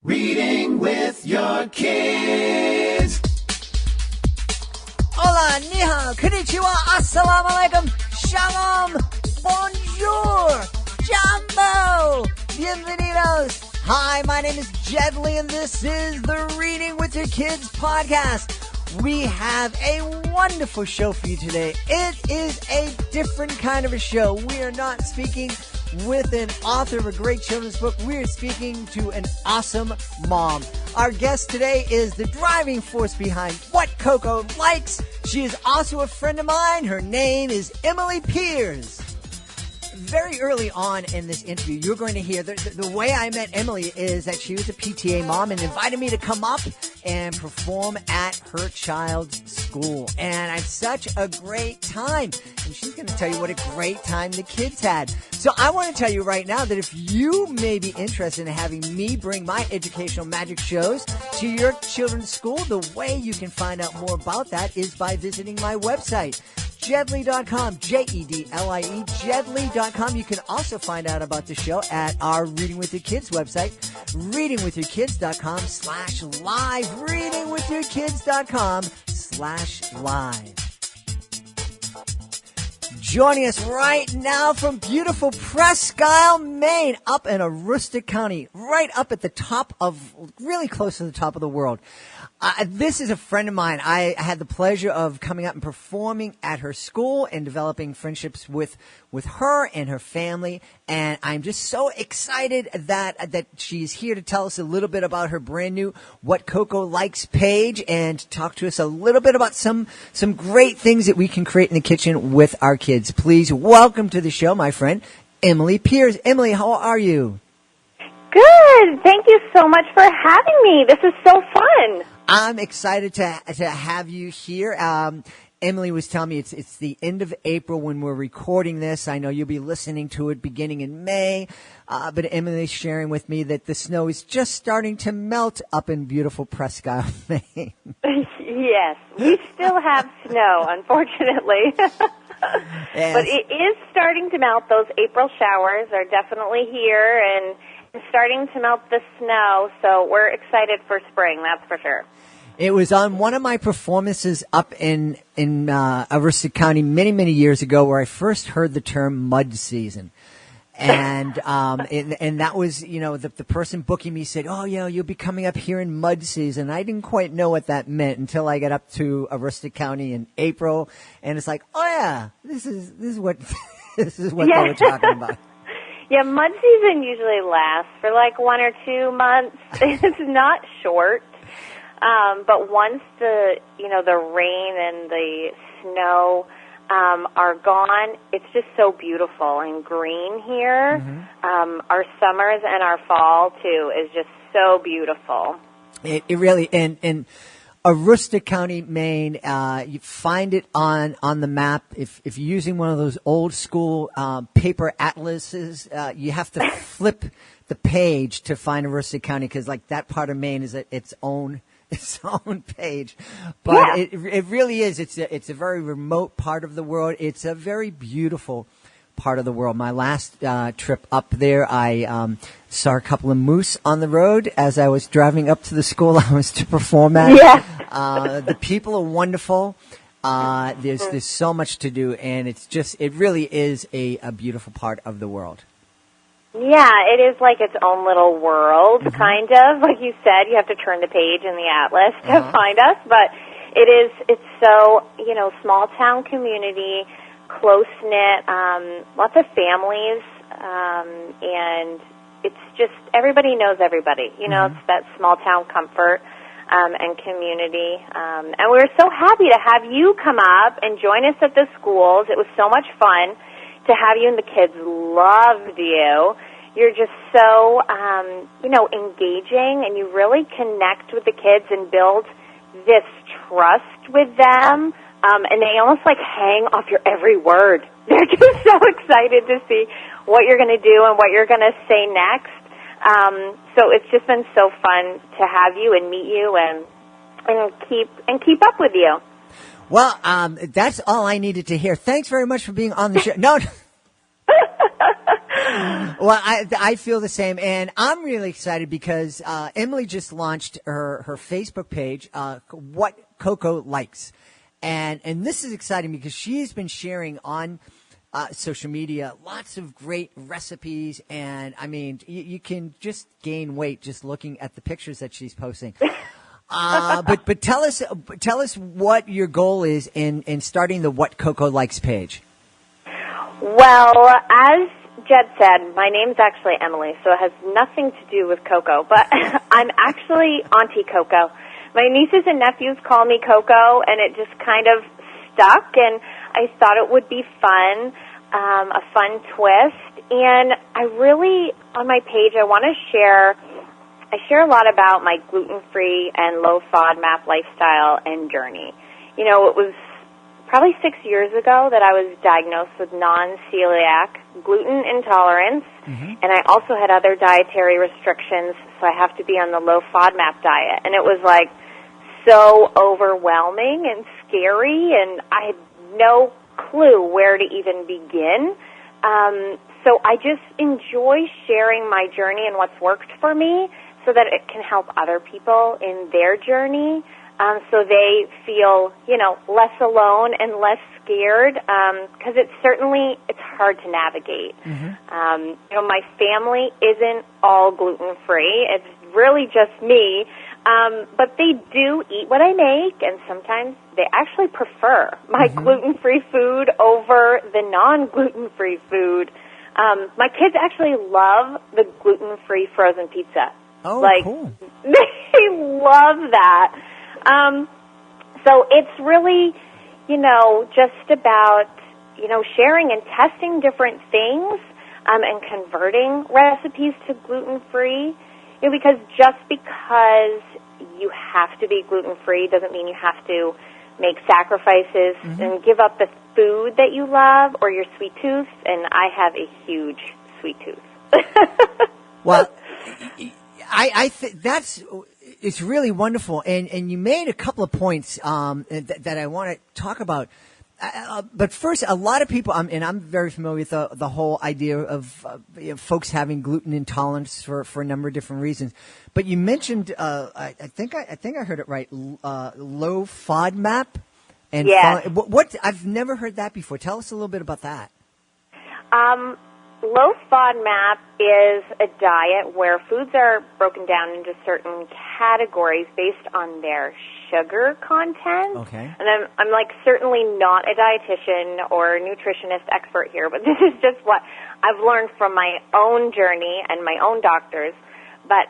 Reading with your kids. Hola, ni hao, konnichiwa, assalamu alaikum, shalom, bonjour, jambo, bienvenidos. Hi, my name is Jedley, and this is the Reading with Your Kids podcast. We have a wonderful show for you today. It is a different kind of a show. We are not speaking with an author of a great children's book. We are speaking to an awesome mom. Our guest today is the driving force behind what CoCo likes. She is also a friend of mine. Her name is Emily Piers. Very early on in this interview, you're going to hear the way I met Emily is that she was a PTA mom and invited me to come up and perform at her child's school. And I had such a great time. And she's going to tell you what a great time the kids had. So I want to tell you right now that if you may be interested in having me bring my educational magic shows to your children's school, the way you can find out more about that is by visiting my website, Jedley.com, Jedlie, Jedley.com. You can also find out about the show at our Reading with Your Kids website, readingwithyourkids.com/live, readingwithyourkids.com/live. Joining us right now from beautiful Presque Isle, Maine, up in Aroostook County, right up at the top of, really close to the top of the world. This is a friend of mine. I had the pleasure of coming up and performing at her school and developing friendships with her and her family. And I'm just so excited that she's here to tell us a little bit about her brand new What CoCo Likes page and talk to us a little bit about some great things that we can create in the kitchen with our kids. Please welcome to the show, my friend, Emily Piers. Emily, how are you? Good. Thank you so much for having me. This is so fun. I'm excited to have you here. Emily was telling me it's the end of April when we're recording this. I know you'll be listening to it beginning in May, but Emily's sharing with me that the snow is just starting to melt up in beautiful Presque Isle, Maine. Yes, we still have snow, unfortunately. Yes. But it is starting to melt. Those April showers are definitely here and starting to melt the snow, so we're excited for spring, that's for sure. It was on one of my performances up in Aroostook County many years ago where I first heard the term mud season. And and that was, the person booking me said, "Oh, you'll be coming up here in mud season." I didn't quite know what that meant until I got up to Aroostook County in April, and it's like, "Oh yeah, this is what this is what they were talking about." Yeah, mud season usually lasts for like 1 or 2 months. It's not short. But once the rain and the snow are gone, it's just so beautiful and green here. Mm-hmm. Our summers and our fall, too, is just so beautiful. It really, and Aroostook County, Maine, you find it on the map. If you're using one of those old school paper atlases, you have to flip the page to find Aroostook County because like that part of Maine is its own page. But yeah. It really is. It's a very remote part of the world. It's a very beautiful part of the world. My last trip up there, I saw a couple of moose on the road as I was driving up to the school I was to perform at. Yeah. The people are wonderful. There's so much to do, and it really is a beautiful part of the world. Yeah, it is like its own little world, mm-hmm. kind of. Like you said, you have to turn the page in the atlas to find us, but it's so, small town community, close-knit, lots of families, and it's just, everybody knows everybody. Mm-hmm. It's that small town comfort and community. And we're so happy to have you come up and join us at the schools. It was so much fun to have you, and the kids loved you. You're just so, engaging, and you really connect with the kids and build this trust with them. And they almost like hang off your every word. They're just so excited to see what you're going to do and what you're going to say next. So it's just been so fun to have you and meet you and keep up with you. Well, that's all I needed to hear. Thanks very much for being on the show. No. Well, I feel the same, and I'm really excited because Emily just launched her Facebook page, What CoCo Likes, and this is exciting because she's been sharing on social media lots of great recipes, and I mean, you can just gain weight just looking at the pictures that she's posting. But tell us what your goal is in starting the What CoCo Likes page. Well, as Jed said, my name's actually Emily, so it has nothing to do with CoCo, but I'm actually Auntie CoCo. My nieces and nephews call me CoCo, and it just kind of stuck, and I thought it would be fun, a fun twist, and I really, on my page, I share a lot about my gluten-free and low FODMAP lifestyle and journey. You know, it was probably 6 years ago that I was diagnosed with non-celiac gluten intolerance, and I also had other dietary restrictions, so I have to be on the low FODMAP diet. And it was like so overwhelming and scary, and I had no clue where to even begin. So I just enjoy sharing my journey and what's worked for me so that it can help other people in their journey. So they feel, less alone and less scared, because it's hard to navigate. My family isn't all gluten-free. It's really just me, but they do eat what I make, and sometimes they actually prefer my gluten-free food over the non-gluten-free food. My kids actually love the gluten-free frozen pizza. Oh, cool. They love that. So it's really, just about, sharing and testing different things, and converting recipes to gluten-free, because just because you have to be gluten-free doesn't mean you have to make sacrifices and give up the food that you love or your sweet tooth, and I have a huge sweet tooth. Well, I think it's really wonderful, and you made a couple of points that I want to talk about. But first, a lot of people, and I'm very familiar with the whole idea of folks having gluten intolerance for a number of different reasons. But you mentioned, I think I heard it right, low FODMAP. And yes. What I've never heard that before. Tell us a little bit about that. Low FODMAP is a diet where foods are broken down into certain categories based on their sugar content. Okay. And I'm certainly not a dietitian or nutritionist expert here, but this is just what I've learned from my own journey and my own doctors. But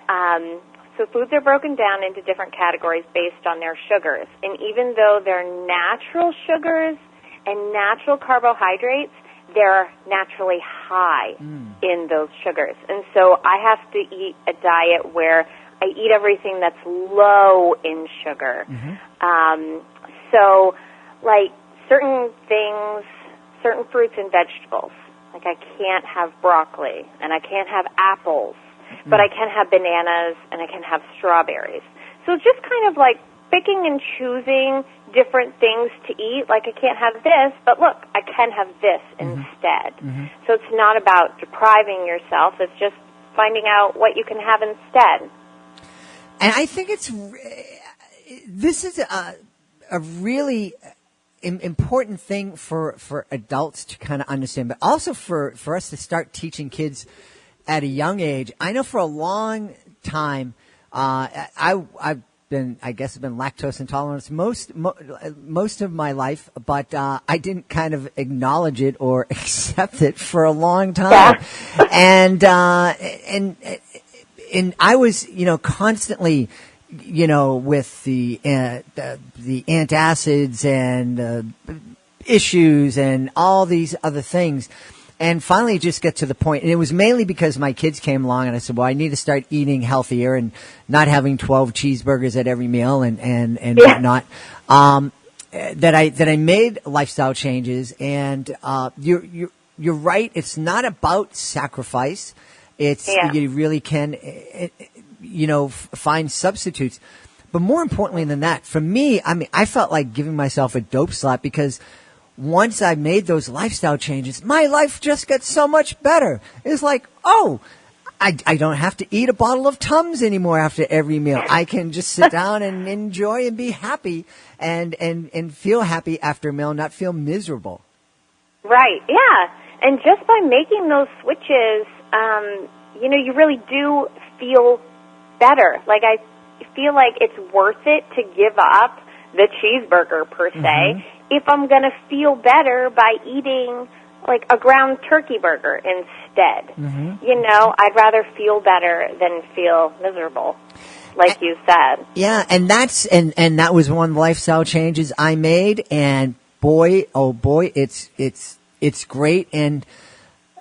so foods are broken down into different categories based on their sugars. And even though they're natural sugars and natural carbohydrates, they're naturally high in those sugars. And so I have to eat a diet where I eat everything that's low in sugar. So, certain things, certain fruits and vegetables, like I can't have broccoli and I can't have apples, but I can have bananas and I can have strawberries. So it's just kind of like picking and choosing different things to eat. Like I can't have this, but look, I can have this instead. So it's not about depriving yourself. It's just finding out what you can have instead. And I think this is a really important thing for adults to kind of understand, but also for us to start teaching kids at a young age. I know for a long time, I've been lactose intolerant most of my life, but I didn't kind of acknowledge it or accept it for a long time. Yeah. And I was, constantly, with the antacids and issues and all these other things. And finally, it just got to the point, and it was mainly because my kids came along, and I said, well, I need to start eating healthier and not having 12 cheeseburgers at every meal and whatnot. That I made lifestyle changes, and you're right. It's not about sacrifice. It's you really can, find substitutes. But more importantly than that, for me, I felt like giving myself a dope slap because once I made those lifestyle changes, my life just got so much better. It's like, oh, I don't have to eat a bottle of Tums anymore after every meal. I can just sit down and enjoy and be happy and feel happy after a meal, not feel miserable. Right, yeah. And just by making those switches, you really do feel better. Like, I feel like it's worth it to give up the cheeseburger, per se, if I'm going to feel better by eating, like, a ground turkey burger instead. I'd rather feel better than feel miserable, like you said. Yeah, and that was one of the lifestyle changes I made, and boy, oh boy, it's great, and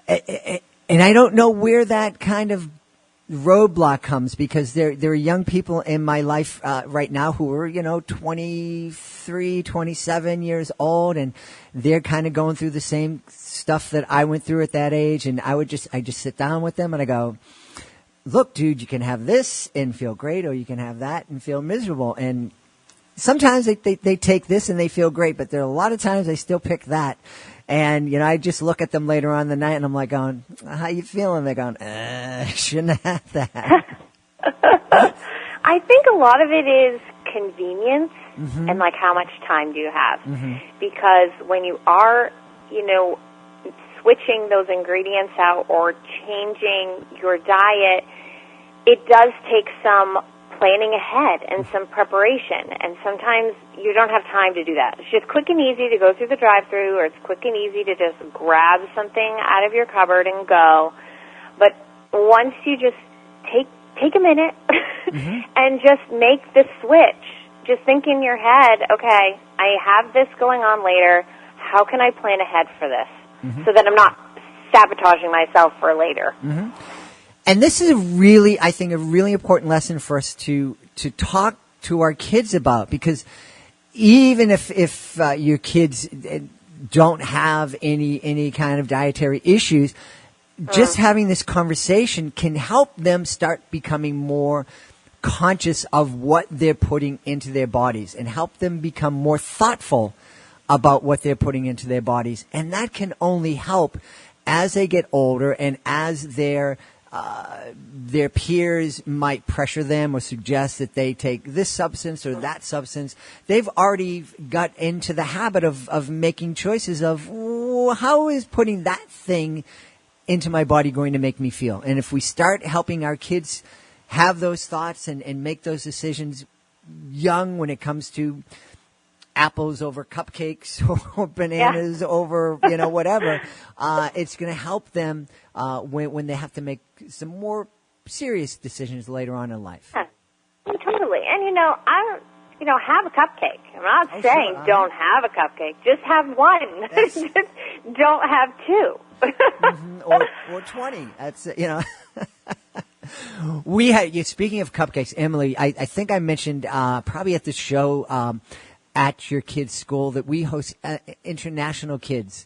I don't know where that kind of roadblock comes, because there are young people in my life right now who are 23, 27 years old, and they're kind of going through the same stuff that I went through at that age. And I just sit down with them and I go, look, dude, you can have this and feel great, or you can have that and feel miserable. And sometimes they take this and they feel great, but there are a lot of times they still pick that. And, I just look at them later on in the night and I'm like going, how you feeling? They're going, shouldn't have that. I think a lot of it is convenience and, like, how much time do you have? Because when you are, switching those ingredients out or changing your diet, it does take some planning ahead and some preparation, and sometimes you don't have time to do that. It's just quick and easy to go through the drive-thru, or it's quick and easy to just grab something out of your cupboard and go. But once you just take a minute and just make the switch, just think in your head, okay, I have this going on later. How can I plan ahead for this so that I'm not sabotaging myself for later? And this is I think, a really important lesson for us to talk to our kids about, because even if your kids don't have any kind of dietary issues, just having this conversation can help them start becoming more conscious of what they're putting into their bodies, and help them become more thoughtful about what they're putting into their bodies. And that can only help as they get older, and as their peers might pressure them or suggest that they take this substance or that substance. They've already got into the habit of making choices of, how is putting that thing into my body going to make me feel? And if we start helping our kids have those thoughts and make those decisions young, when it comes to apples over cupcakes or bananas over, whatever, it's going to help them when they have to make some more serious decisions later on in life. Yeah. Totally. And, I don't, have a cupcake. I'm not saying don't have a cupcake. Just have one. Just don't have two. or 20. That's, We had, speaking of cupcakes, Emily, I think I mentioned probably at the show at your kids' school that we host international kids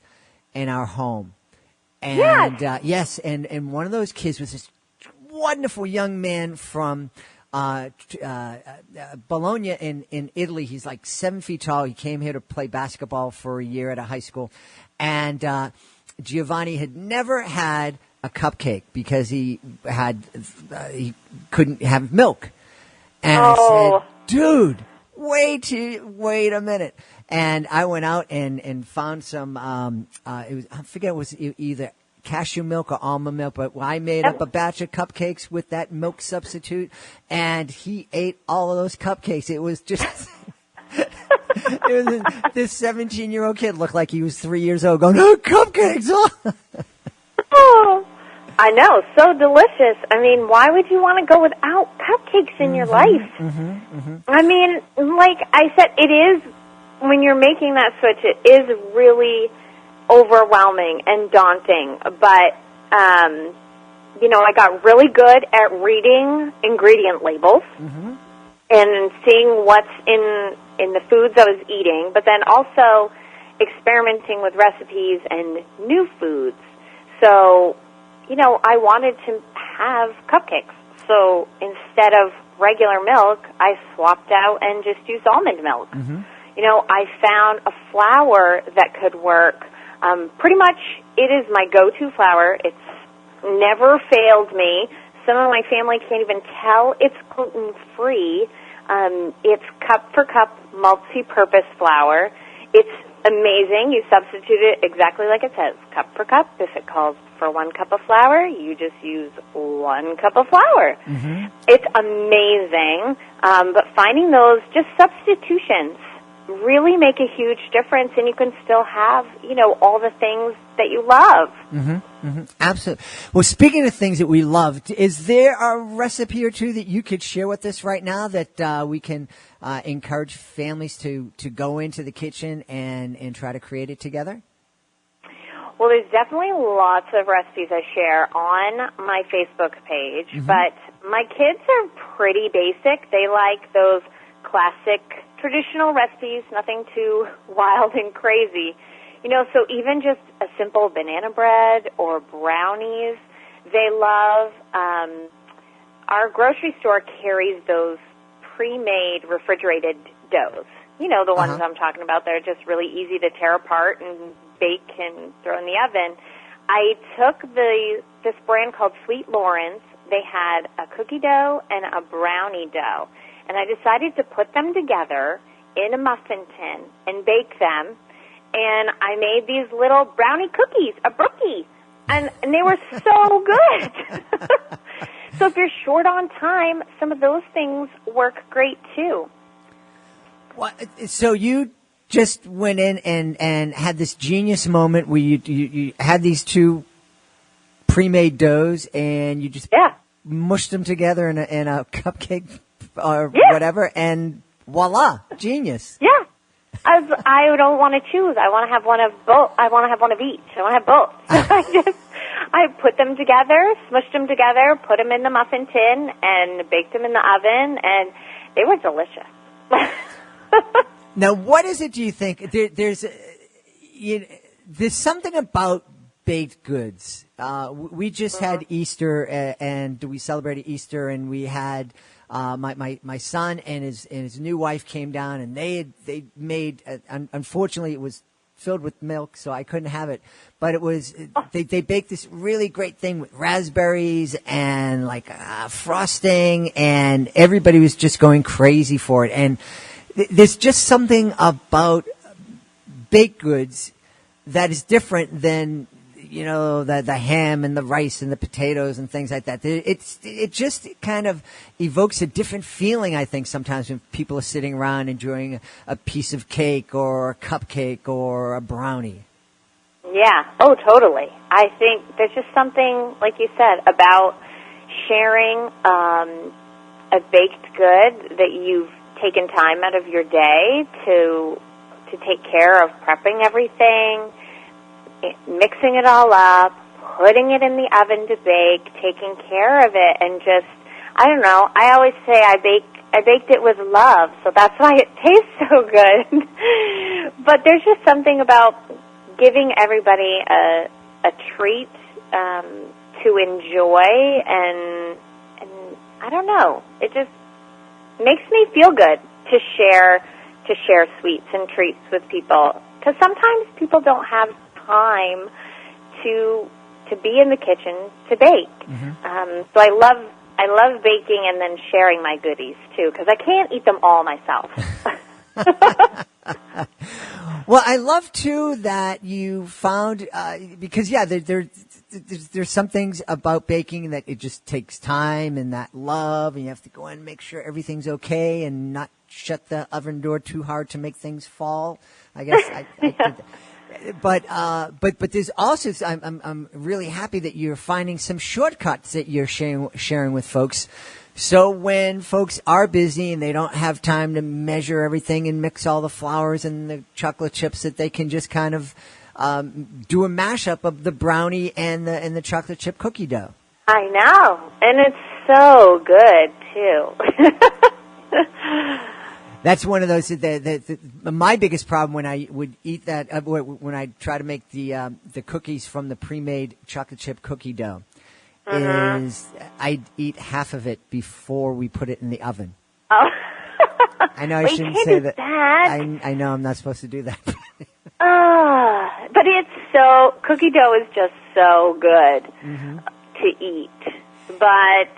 in our home. And yes, and one of those kids was this wonderful young man from Bologna in Italy. He's like 7 feet tall. He came here to play basketball for a year at a high school. And Giovanni had never had a cupcake because he couldn't have milk. And I said, dude, wait a minute. And I went out and found some, I forget, it was either cashew milk or almond milk, but I made up a batch of cupcakes with that milk substitute, and he ate all of those cupcakes. It was just, this 17-year-old kid looked like he was 3 years old going, oh, cupcakes! Oh, I know, so delicious. I mean, why would you want to go without cupcakes in your life? I mean, like I said, it is, when you're making that switch, it is really overwhelming and daunting. But, I got really good at reading ingredient labels and seeing what's in the foods I was eating, but then also experimenting with recipes and new foods. So, I wanted to have cupcakes. So instead of regular milk, I swapped out and just used almond milk. I found a flour that could work. Pretty much, it is my go-to flour. It's never failed me. Some of my family can't even tell it's gluten-free. It's cup-for-cup multi-purpose flour. It's amazing. You substitute it exactly like it says, cup for cup. If it calls for 1 cup of flour, you just use 1 cup of flour. Mm-hmm. It's amazing. But finding those just substitutions really make a huge difference, and you can still have, all the things that you love. Mm-hmm. Mm-hmm. Absolutely. Well, speaking of things that we love, is there a recipe or two that you could share with us right now that we can encourage families to go into the kitchen and try to create it together? Well, there's definitely lots of recipes I share on my Facebook page, mm-hmm. but my kids are pretty basic. They like those classic traditional recipes, nothing too wild and crazy. So even just a simple banana bread or brownies, they love. Our grocery store carries those pre-made refrigerated doughs. The ones I'm talking about. They're just really easy to tear apart and bake and throw in the oven. I took this brand called Sweet Lawrence. They had a cookie dough and a brownie dough. And I decided to put them together in a muffin tin and bake them. And I made these little brownie cookies, a brookie. And they were so good. So if you're short on time, some of those things work great too. Well, so you just went in and had this genius moment where you had these 2 pre-made doughs and you just mushed them together in a cupcake or whatever, and voila, genius. Yeah. I don't want to choose. I want to have one of both. I want to have one of each. I want to have both. I put them together, smushed them together, put them in the muffin tin, and baked them in the oven, and they were delicious. Now, what is it, do you think? There's something about baked goods. We just had Easter, and we celebrated Easter, and we had my son and his new wife came down, and they made. Unfortunately, it was filled with milk, so I couldn't have it. But it was they baked this really great thing with raspberries and frosting, and everybody was just going crazy for it. And there's just something about baked goods that is different than the ham and the rice and the potatoes and things like that. It just kind of evokes a different feeling, I think, sometimes when people are sitting around enjoying a piece of cake or a cupcake or a brownie. Yeah. Oh, totally. I think there's just something, like you said, about sharing a baked good that you've taken time out of your day to take care of prepping everything, mixing it all up, putting it in the oven to bake, taking care of it, and just, I don't know, I always say I baked it with love, so that's why it tastes so good. But there's just something about giving everybody a treat to enjoy, and I don't know, it just makes me feel good to share sweets and treats with people, because sometimes people don't have time to be in the kitchen to bake. Mm-hmm. So I love baking and then sharing my goodies too, because I can't eat them all myself. Well, I love too that you found because there's some things about baking that it just takes time and that love, and you have to go in and make sure everything's okay and not shut the oven door too hard to make things fall. I guess I did that. But there's also, I'm really happy that you're finding some shortcuts that you're sharing with folks. So when folks are busy and they don't have time to measure everything and mix all the flours and the chocolate chips, that they can just kind of do a mashup of the brownie and the chocolate chip cookie dough. I know, and it's so good too. That's one of those. My biggest problem when I would eat that, when I try to make the cookies from the pre-made chocolate chip cookie dough, is I'd eat half of it before we put it in the oven. Oh. I know I Well, you shouldn't can't say do that. that. I know I'm not supposed to do that. But it's cookie dough is just so good to eat. But,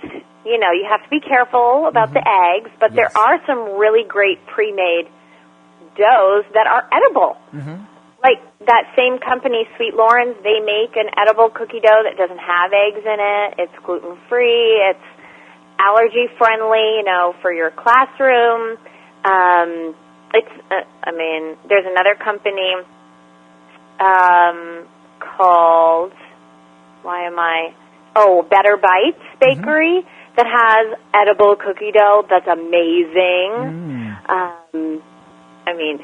you have to be careful about the eggs, but there are some really great pre-made doughs that are edible. Like that same company, Sweet Loren's, they make an edible cookie dough that doesn't have eggs in it. It's gluten-free. It's allergy-friendly, for your classroom. There's another company called, Better Bites Bakery that has edible cookie dough that's amazing.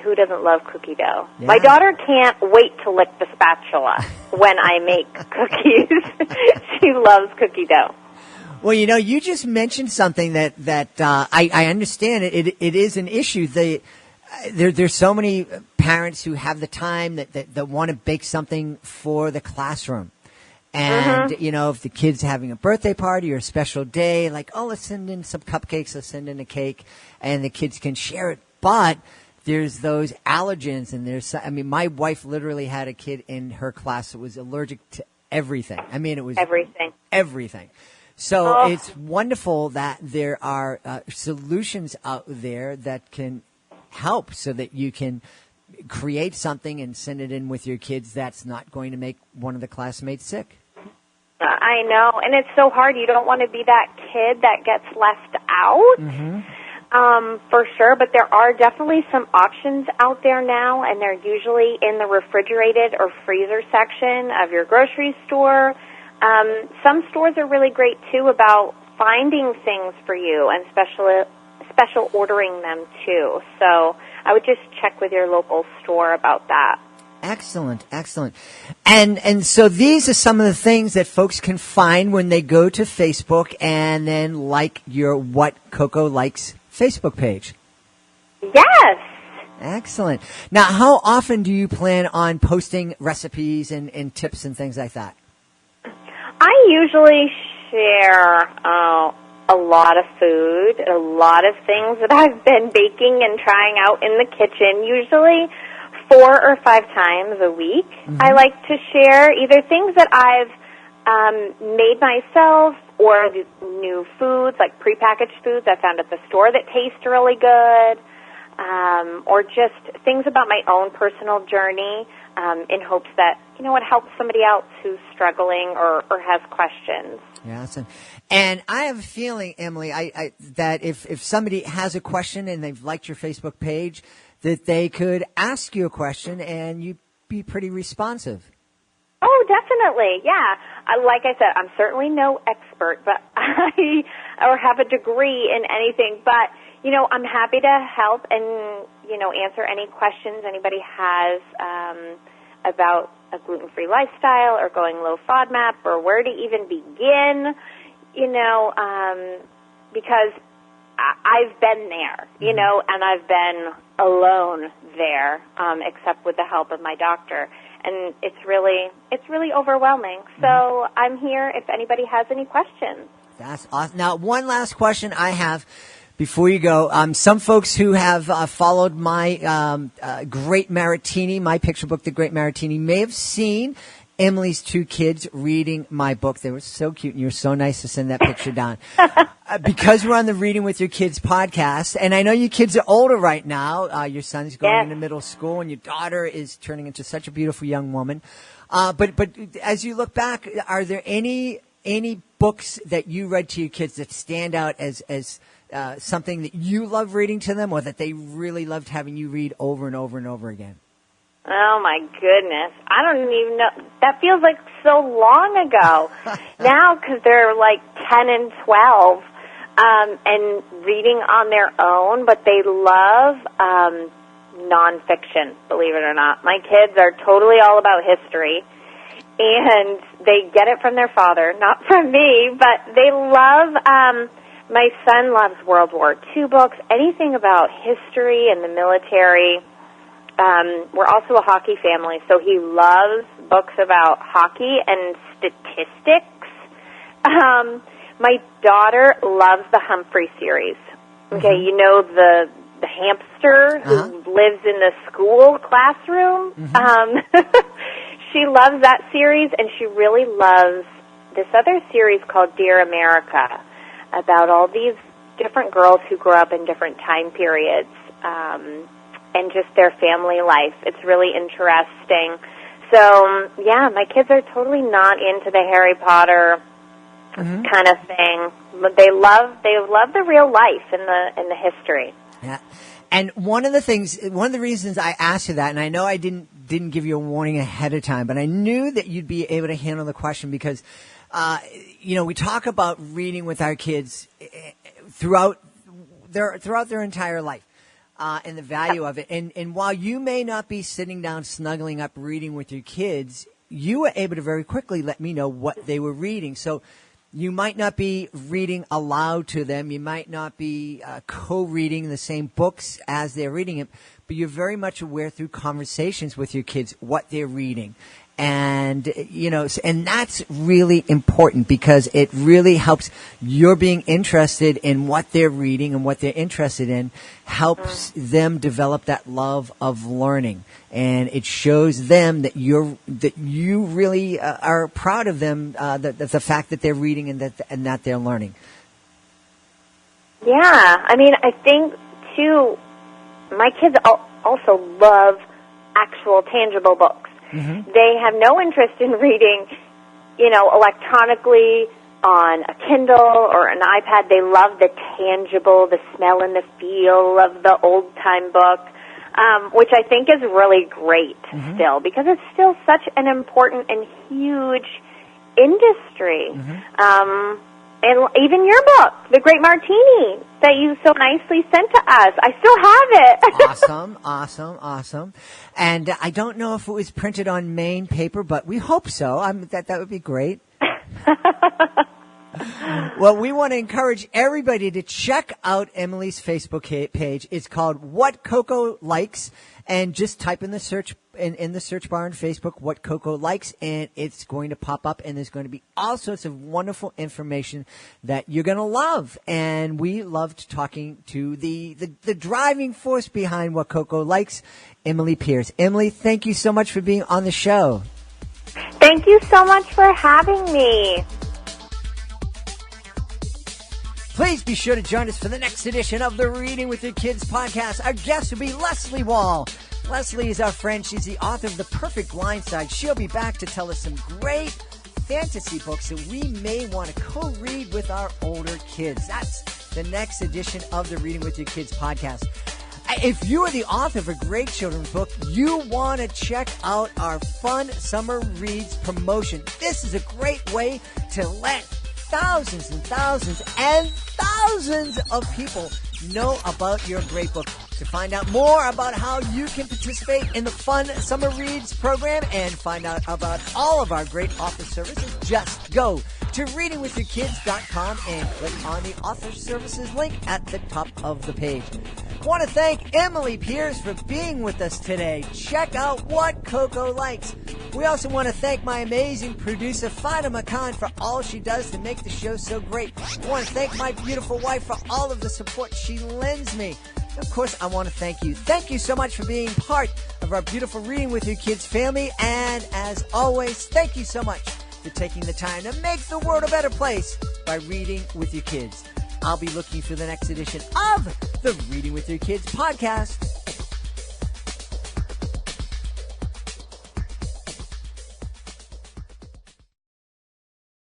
Who doesn't love cookie dough? Yeah. My daughter can't wait to lick the spatula when I make cookies. She loves cookie dough. Well, you just mentioned something that I understand. It is an issue. There's so many parents who have the time that want to bake something for the classroom. And, if the kid's having a birthday party or a special day, let's send in some cupcakes, let's send in a cake, and the kids can share it. But there's those allergens, and my wife literally had a kid in her class that was allergic to everything. It was everything. So it's wonderful that there are solutions out there that can help so that you can create something and send it in with your kids that's not going to make one of the classmates sick. I know, and it's so hard. You don't want to be that kid that gets left out. For sure, but there are definitely some options out there now, and they're usually in the refrigerated or freezer section of your grocery store. Some stores are really great, too, about finding things for you and special ordering them, too. So I would just check with your local store about that. Excellent. And so these are some of the things that folks can find when they go to Facebook and then like your What CoCo Likes Facebook page. Yes. Excellent. Now, how often do you plan on posting recipes and tips and things like that? I usually share a lot of food, a lot of things that I've been baking and trying out in the kitchen, usually 4 or 5 times a week. I like to share either things that I've made myself or the new foods, like prepackaged foods I found at the store that taste really good, or just things about my own personal journey in hopes that, it helps somebody else who's struggling or has questions. Yes, and I have a feeling, Emily, that if somebody has a question and they've liked your Facebook page, that they could ask you a question and you'd be pretty responsive. Oh, definitely, yeah. Like I said, I'm certainly no expert, but or have a degree in anything. But I'm happy to help and answer any questions anybody has about a gluten-free lifestyle or going low FODMAP or where to even begin. Because I've been there, and I've been alone there, except with the help of my doctor. And it's really overwhelming. So I'm here if anybody has any questions. That's awesome. Now, one last question I have before you go. Some folks who have followed my Great Maritini, my picture book, The Great Maritini, may have seen Emily's 2 kids reading my book. They were so cute, and you were so nice to send that picture down. Because we're on the Reading with Your Kids podcast, and I know your kids are older right now. Your son's going into middle school, and your daughter is turning into such a beautiful young woman. But as you look back, are there any books that you read to your kids that stand out as something that you love reading to them, or that they really loved having you read over and over and over again? Oh, my goodness. I don't even know. That feels like so long ago. Now, because they're like 10 and 12 and reading on their own, but they love nonfiction, believe it or not. My kids are totally all about history, and they get it from their father, not from me, but they love, my son loves World War II books, anything about history and the military. We're also a hockey family, so he loves books about hockey and statistics. My daughter loves the Humphrey series. Okay, the hamster who lives in the school classroom. She loves that series, and she really loves this other series called Dear America, about all these different girls who grew up in different time periods, and just their family life. It's really interesting. So, yeah, my kids are totally not into the Harry Potter kind of thing. But they love the real life and the history. Yeah. And one of the reasons I asked you that, and I know I didn't give you a warning ahead of time, but I knew that you'd be able to handle the question because, we talk about reading with our kids throughout their entire life. And the value of it. And while you may not be sitting down, snuggling up, reading with your kids, you were able to very quickly let me know what they were reading. So you might not be reading aloud to them. You might not be co-reading the same books as they're reading it, but you're very much aware through conversations with your kids what they're reading. And, and that's really important because it really helps your being interested in what they're reading and what they're interested in helps them develop that love of learning. And it shows them that you really are proud of them, the fact that they're reading and that they're learning. Yeah. I mean, I think, too, my kids also love actual tangible books. They have no interest in reading, electronically on a Kindle or an iPad. They love the tangible, the smell and the feel of the old-time book, which I think is really great still, because it's still such an important and huge industry. And even your book, The Great Martini, that you so nicely sent to us. I still have it. Awesome. And I don't know if it was printed on Maine paper, but we hope so. That would be great. Well, we want to encourage everybody to check out Emily's Facebook page. It's called What CoCo Likes, and just type in the search bar on Facebook what CoCo likes, and it's going to pop up, and there's going to be all sorts of wonderful information that you're going to love. And we loved talking to the driving force behind what CoCo likes, Emily Pierce. Emily, thank you so much for being on the show. Thank you so much for having me. Please be sure to join us for the next edition of the Reading with Your Kids podcast. Our guest will be Leslie Wall. Leslie is our friend. She's the author of The Perfect Blind Side. She'll be back to tell us some great fantasy books that we may want to co-read with our older kids. That's the next edition of the Reading with Your Kids podcast. If you are the author of a great children's book, you want to check out our fun summer reads promotion. This is a great way to let thousands and thousands and thousands of people know about your great book. To find out more about how you can participate in the Fun Summer Reads program and find out about all of our great author services, just go to readingwithyourkids.com and click on the author services link at the top of the page. I want to thank Emily Pierce for being with us today. Check out what CoCo likes. We also want to thank my amazing producer, Fatima Khan, for all she does to make the show so great. I want to thank my beautiful wife for all of the support she lends me. Of course, I want to thank you. Thank you so much for being part of our beautiful Reading with Your Kids family. And as always, thank you so much for taking the time to make the world a better place by reading with your kids. I'll be looking for the next edition of the Reading with Your Kids podcast